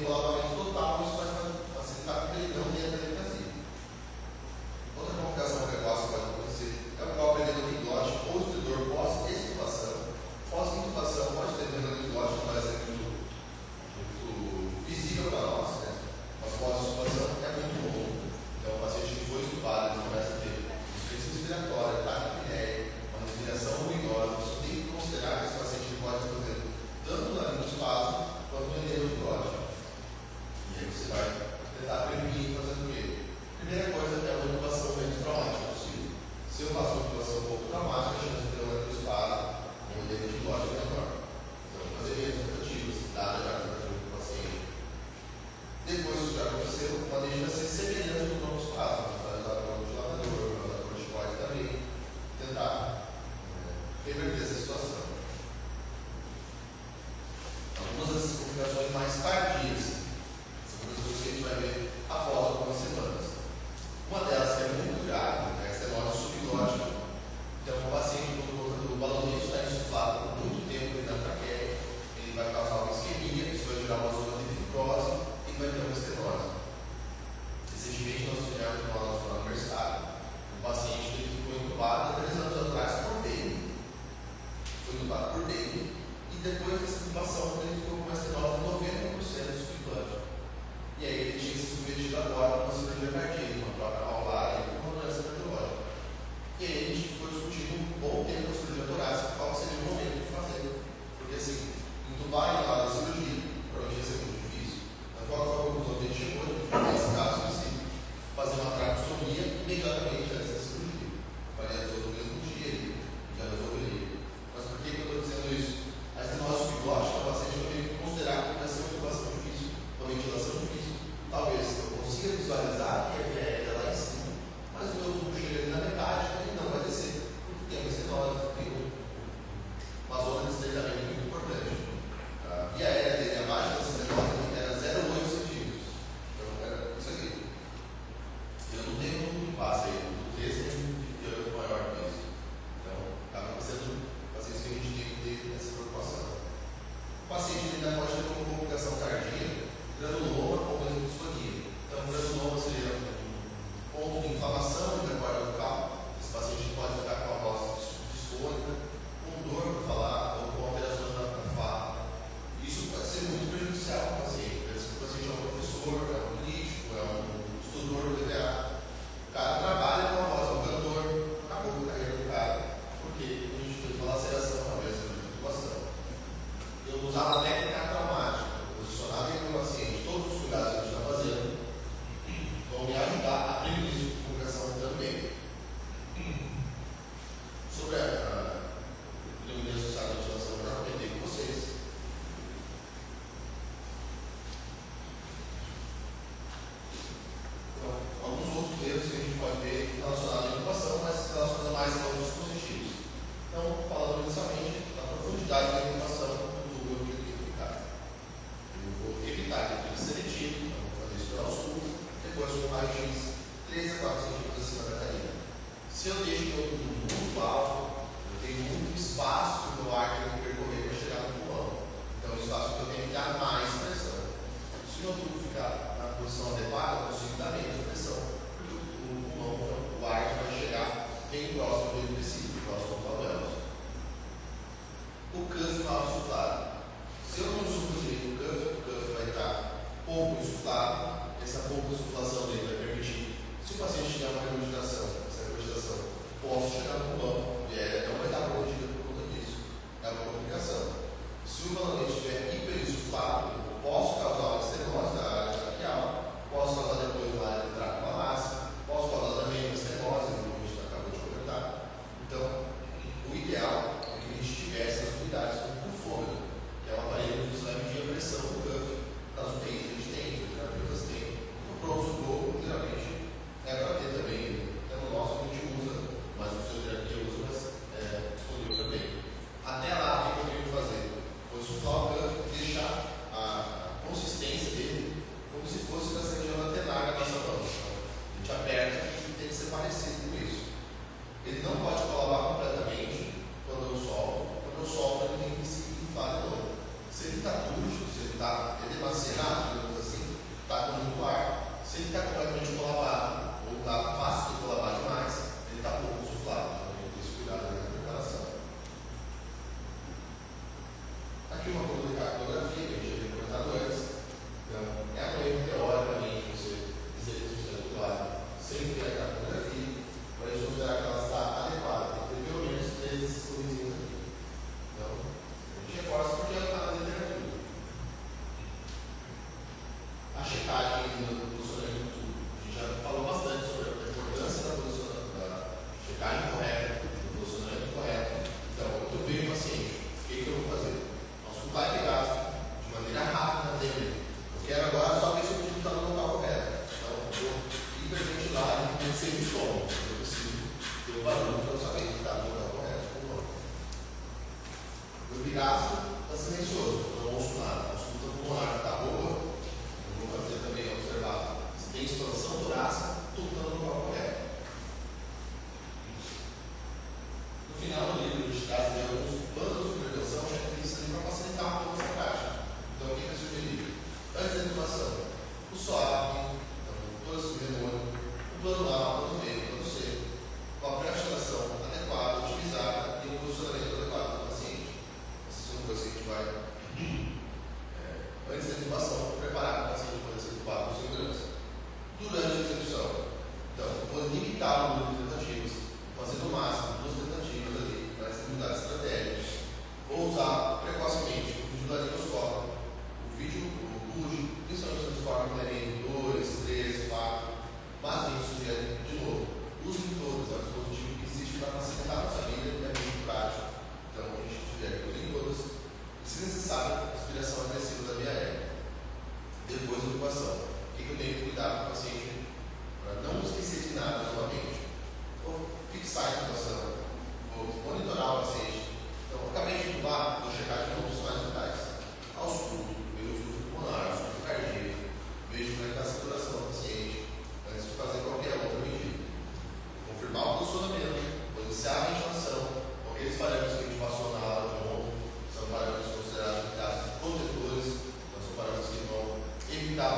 isolamento total, isso vai facilitar que ele não tenha telecasia. Outra complicação precoce pode acontecer é o próprio edema de glote ou estridor pós-extubação. Pós-intubação pode ter edema de glote, não vai ser muito visível para nós, né? Mas pós-extubação é muito comum. Então, o paciente que foi estubado, ele começa a ter insuficiência respiratória, taquipneia, uma respiração ruidosa. Você tem que considerar que esse paciente pode fazer tanto na linha do espasmo quanto no edema de glote. E aí você vai tentar prevenir fazendo o quê? Primeira coisa é uma intubação menos traumática possível. Se eu faço uma intubação um pouco traumática, a chance de ter um eletroespasmo ou um edema de glote é menor. Então, fazer menos tentativas, dada já a tentativa do paciente. Depois que já aconteceu, uma deles vai ser semelhante do broncoespasmo. Vai usar broncodilatador, vai usar corticoide também, tentar reverter essa situação. Algumas das complicações mais tardias são coisas que a gente vai ver após algumas semanas. Uma delas que é muito grave é a estenose subglótica. Então, o paciente, quando o balonete está insuflado por muito tempo dentro da traqueia, ele vai causar uma isquemia, isso vai gerar uma zona de fibrose e vai ter uma estenose. Recentemente, nós tivemos uma nossa universidade, um paciente que ficou entubado há 3 anos atrás por dengue. Foi entubado por dengue e depois dessa intubação ele ficou com uma estenose de 90% subglótica. E aí ele tinha se submetido agora a uma cirurgia cardíaca, uma troca alvar e uma doença cardiológica. E aí a gente ficou discutindo um bom tempo a cirurgia torácica, qual seria o momento de fazer. Porque assim, entubar e lá da cirurgia, provavelmente ia ser muito difícil. Então qual foi a conclusão que a gente chegou? Nesse caso específico, fazer uma traqueostomia imediatamente antes da cirurgia. Faria as duas no mesmo dia e já resolveria. Mas por que eu estou dizendo isso? A estenose subglótica, o paciente eu tenho que considerar que vai ser uma intubação difícil, uma ventilação difícil. Talvez eu consiga visualizar que a veia é lá em cima, mas o meu tubo chega ali na metade e ele não vai descer, porque tem uma estenose, tem uma zona de estreitamento muito importante. A via aérea dele abaixo dessa estenose era 0,8 centímetros. Então era isso aqui. Eu não tenho um tubo de passe aí, o tubo desse tem um diâmetro maior que isso. Então acaba sendo pacientes que a gente tem que ter essa preocupação. O paciente ainda pode ter uma complicação cardíaca, granuloma ou mesmo disfonia. Então, granuloma seria um ponto de inflamação da corda vocal. Esse paciente pode ficar com a voz disfônica, com dor para falar ou com alterações na fala. Isso pode ser muito prejudicial para o paciente. Se o paciente é um professor, é um político, é um estudador do DTA, o cara trabalha com a voz, é um cantor, acabou com a carreira do cara, porque a gente fez uma laceração na vez da intubação. Eu usava a técnica traumática, posicionada em um paciente, todos os cuidados que a gente está fazendo vão me ajudar a prevenir isso de complicação também. Sobre a pneumonia associada à ventilação, eu já comentei com vocês. Então, alguns outros erros que a gente pode ver relacionados à intubação, mas relacionados mais aos dispositivos. Então, falando inicialmente da profundidade da intubação do tubo epidural. Eu vou evitar que ele seja seletivo, então vou fazer isso pelo sul, depois com raio-x 3 a 4 centímetros acima da canina. Se eu deixo o meu tubo muito alto, eu tenho muito espaço que o meu ar tem que percorrer para chegar no pulmão. Então, o espaço que eu tenho que dar mais pressão. Se o meu tubo ficar na posição adequada, eu consigo dar menos pressão, porque o pulmão, o ar que vai chegar bem próximo do que ele precisa, próximo ao alvéolo. O cuff mal insuflado. Se eu não insuflo direito o cuff vai estar pouco insuflado, essa pouca insuflação dele vai permitir, se o paciente tiver uma regurgitação, essa regurgitação possa chegar no pulmão, e não vai estar protegida por conta disso. É uma complicação. Se o balonete estiver hiperinsuflado, eu posso causar uma estenose da área traqueal, posso causar depois uma área de trato malácia, posso causar também uma estenose, como a gente acabou de comentar. Então, o ideal é que a gente tivesse as unidades como o fôlego, que é um aparelho que vai medir a pressão do cuff. Nas UTIs a gente tem, os terapeutas têm. No pronto-socorro, geralmente, é para ter também. É no nosso que a gente usa, mas o fisioterapia usa, mas disponível também. Até lá, o que eu tenho que fazer? Vou insuflar o cuff, deixar a consistência Se ele está completamente colabado, ou está fácil de colabar demais, ele está pouco insuflado. Então, tem que ter esse cuidado na preparação. Aqui uma fotografia que a gente havia comentado antes. Então, é uma erro teoricamente você dizer que você está lado sem ter a cartografia, para a gente considerar que ela está adequada. Tem que ter pelo menos 3 desses coisinhos aqui. Então, a gente reforça porque ela está na literatura. A checagem do posicionamento do tubo. A gente já falou bastante sobre a importância da checagem correta, do posicionamento correto. Então, eu estou bem paciente. O que eu vou fazer? Auscultar e pegar de maneira rápida na dele. Eu quero agora só ver se o tubo está no local correto. Então, eu vou hiperventilar e vencer o estômago. Eu preciso ter o barulho para eu saber que está no local correto ou não. O epigasto está silencioso, eu não ouço nada. A ausculta pulmonar está boa. Vou fazer também observar se tem expansão torácica, tudo está no local correto. No final do livro, a gente traz alguns planos de prevenção, checklists ali para facilitar um pouco essa prática. Então, o que é sugerido? Antes da intubação, o SOAP, então, o plano renônico, o plano A, o plano B, o plano C, com a pré-aceleração adequada, otimizada e o posicionamento adequado do paciente. Essas são coisas que a gente vai. Antes da intubação, preparar o paciente para ser intubado com segurança. Durante a execução, então, vou limitar o número de tentativas, fazer no máximo 2 tentativas ali, para mudar a estratégia. Vou usar precocemente o vídeo laringoscópio, o vídeo, o PUD, principalmente no score do 2, 3, 4, mas a gente sugere, de novo, usem todos, é um dispositivo que existe para facilitar a nossa vida e é muito prático. Então, a gente sugere que usem todos. Se necessário, respiração agressiva da via aérea. Depois da intubação, o que eu tenho que cuidar com o paciente para não esquecer de nada novamente? Vou fixar a intubação, vou monitorar o paciente. Então, acabei de intubar, vou checar de novo os sinais vitais. Ausculto, vejo o fluxo pulmonar, o fluxo cardíaco, vejo como é que está a saturação do paciente, antes de fazer qualquer outra medida. Confirmar o posicionamento, vou iniciar a ventilação, com aqueles parâmetros que a gente passou na aula de ontem, são parâmetros considerados protetores, então são parâmetros que vão evitar